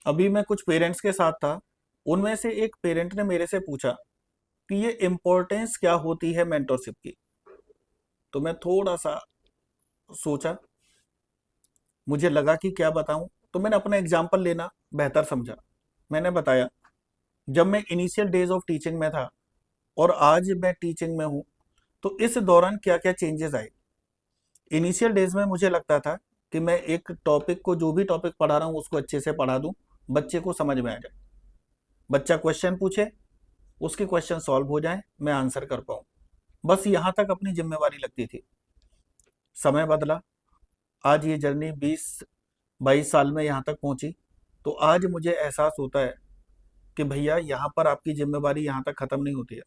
अभी मैं कुछ पेरेंट्स के साथ था, उनमें से एक पेरेंट ने मेरे से पूछा कि ये इम्पोर्टेंस क्या होती है मेंटरशिप की। तो मैं थोड़ा सा सोचा, मुझे लगा कि क्या बताऊं, तो मैंने अपना एग्जाम्पल लेना बेहतर समझा। मैंने बताया, जब मैं इनिशियल डेज ऑफ टीचिंग में था और आज मैं टीचिंग में हूं, तो इस दौरान क्या क्या चेंजेस आए। इनिशियल डेज में मुझे लगता था कि मैं एक टॉपिक को, जो भी टॉपिक पढ़ा रहा हूँ उसको अच्छे से पढ़ा दूं, बच्चे को समझ में आ जाए, बच्चा क्वेश्चन पूछे, उसके क्वेश्चन सॉल्व हो जाए, मैं आंसर कर पाऊँ, बस यहाँ तक अपनी जिम्मेवारी लगती थी। समय बदला, आज ये जर्नी 20-22 साल में यहाँ तक पहुँची, तो आज मुझे एहसास होता है कि भैया यहाँ पर आपकी जिम्मेवारी यहाँ तक ख़त्म नहीं होती है।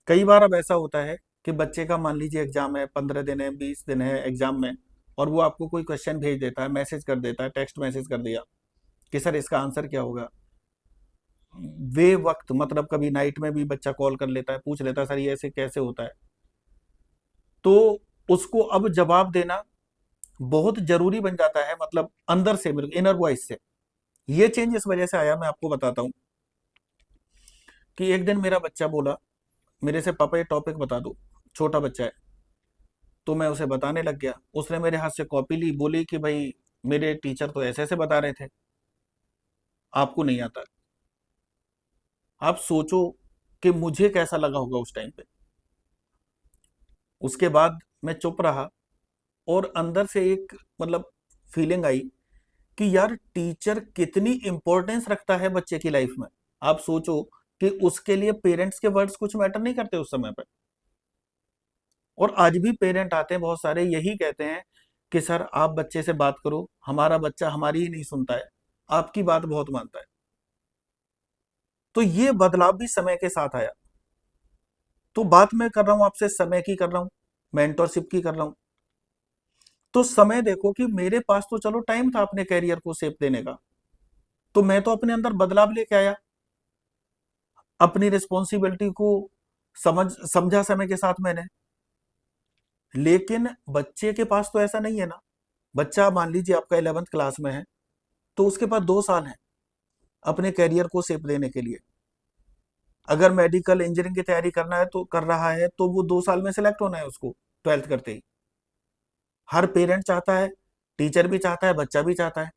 कई बार अब ऐसा होता है कि बच्चे का मान लीजिए एग्जाम है, 15 दिन है, 20 दिन है एग्जाम में, और वो आपको कोई क्वेश्चन भेज देता है, मैसेज कर देता है, टेक्स्ट मैसेज कर दिया कि सर इसका आंसर क्या होगा। वे वक्त मतलब कभी नाइट में भी बच्चा कॉल कर लेता है, पूछ लेता है सर ये ऐसे कैसे होता है। तो उसको अब जवाब देना बहुत जरूरी बन जाता है, मतलब अंदर से, मेरे इनर वॉइस से। ये चेंज इस वजह से आया, मैं आपको बताता हूँ कि एक दिन मेरा बच्चा बोला मेरे से, पापा ये टॉपिक बता दो। छोटा बच्चा है, तो मैं उसे बताने लग गया। उसने मेरे हाथ से कॉपी ली, बोली कि भाई मेरे टीचर तो ऐसे ऐसे बता रहे थे, आपको नहीं आता। आप सोचो कि मुझे कैसा लगा होगा उस टाइम पे। उसके बाद मैं चुप रहा, और अंदर से एक मतलब फीलिंग आई कि यार टीचर कितनी इंपॉर्टेंस रखता है बच्चे की लाइफ में। आप सोचो कि उसके लिए पेरेंट्स के वर्ड्स कुछ मैटर नहीं करते उस समय पर। और आज भी पेरेंट आते हैं बहुत सारे, यही कहते हैं कि सर आप बच्चे से बात करो, हमारा बच्चा हमारी ही नहीं सुनता है, आपकी बात बहुत मानता है। तो ये बदलाव भी समय के साथ आया। तो बात मैं कर रहा हूं आपसे, समय की कर रहा हूं, मेंटरशिप की कर रहा हूं। तो समय देखो कि मेरे पास तो चलो टाइम था अपने कैरियर को शेप देने का, तो मैं तो अपने अंदर बदलाव लेके आया, अपनी रिस्पॉन्सिबिलिटी को समझा समय के साथ मैंने। लेकिन बच्चे के पास तो ऐसा नहीं है ना। बच्चा मान लीजिए आपका 11th क्लास में है, तो उसके पास 2 साल है अपने कैरियर को शेप देने के लिए। अगर मेडिकल इंजीनियरिंग की तैयारी करना है तो कर रहा है, तो वो 2 साल में सिलेक्ट होना है उसको, 12th करते ही। हर पेरेंट चाहता है, टीचर भी चाहता है, बच्चा भी चाहता है।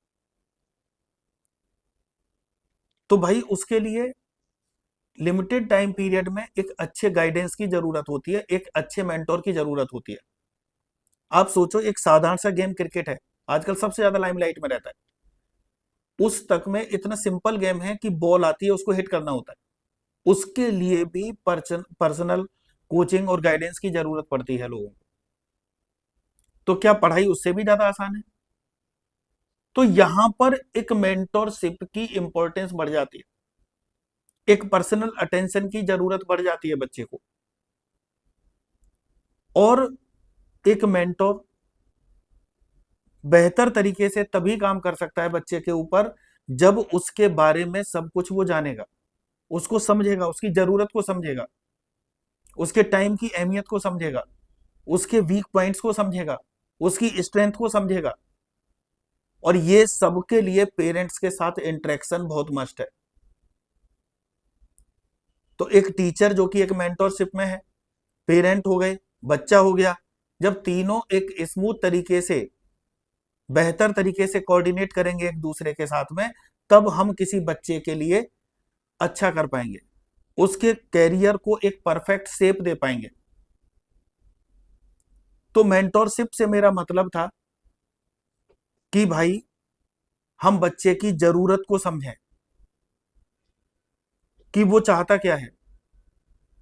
तो भाई उसके लिए लिमिटेड टाइम पीरियड में एक अच्छे गाइडेंस की जरूरत होती है, एक अच्छे मेंटोर की जरूरत होती है। आप सोचो, एक साधारण सा गेम क्रिकेट है, आजकल सबसे ज्यादा लाइमलाइट में रहता है। उस तक में इतना सिंपल गेम है कि बॉल आती है, उसको हिट करना होता है। उसके लिए भी पर्सनल कोचिंग और गाइडेंस की जरूरत पड़ती है लोगों को। तो क्या पढ़ाई उससे भी ज्यादा आसान है? तो यहां पर एक मेंटोरशिप की इंपॉर्टेंस बढ़ जाती है, एक पर्सनल अटेंशन की जरूरत बढ़ जाती है बच्चे को। और एक मेंटोर बेहतर तरीके से तभी काम कर सकता है बच्चे के ऊपर, जब उसके बारे में सब कुछ वो जानेगा, उसको समझेगा, उसकी जरूरत को समझेगा, उसके टाइम की अहमियत को समझेगा, उसके वीक पॉइंट्स को समझेगा, उसकी स्ट्रेंथ को समझेगा। और ये सबके लिए पेरेंट्स के साथ इंटरेक्शन बहुत मस्ट है। तो एक टीचर जो कि एक मेंटोरशिप में है, पेरेंट हो गए, बच्चा हो गया, जब तीनों एक स्मूथ तरीके से, बेहतर तरीके से कोऑर्डिनेट करेंगे एक दूसरे के साथ में, तब हम किसी बच्चे के लिए अच्छा कर पाएंगे, उसके कैरियर को एक परफेक्ट शेप दे पाएंगे। तो मेंटोरशिप से मेरा मतलब था कि भाई हम बच्चे की जरूरत को समझें कि वो चाहता क्या है।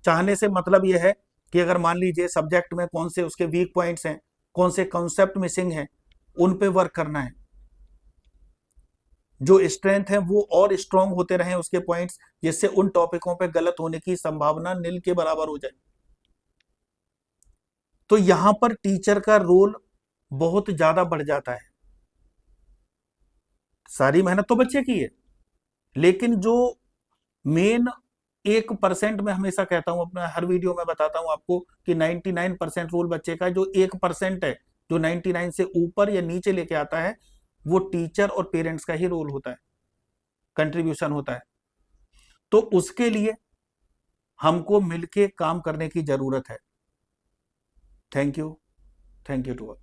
चाहने से मतलब यह है कि अगर मान लीजिए सब्जेक्ट में कौन से उसके वीक पॉइंट्स हैं, कौन से कॉन्सेप्ट मिसिंग हैं, उन पे वर्क करना है। जो स्ट्रेंथ है वो और स्ट्रांग होते रहें उसके पॉइंट्स, जिससे उन टॉपिकों पे गलत होने की संभावना नील के बराबर हो जाए। तो यहां पर टीचर का रोल बहुत ज्यादा बढ़ जाता है। सारी मेहनत तो बच्चे की है, लेकिन जो मेन 1% में हमेशा कहता हूं, अपना हर वीडियो में बताता हूं आपको कि 99% रोल बच्चे का, जो 1% है, जो 99 से ऊपर या नीचे लेके आता है, वो टीचर और पेरेंट्स का ही रोल होता है। कंट्रीब्यूशन होता है। तो उसके लिए हमको मिलके काम करने की जरूरत है। Thank you to all.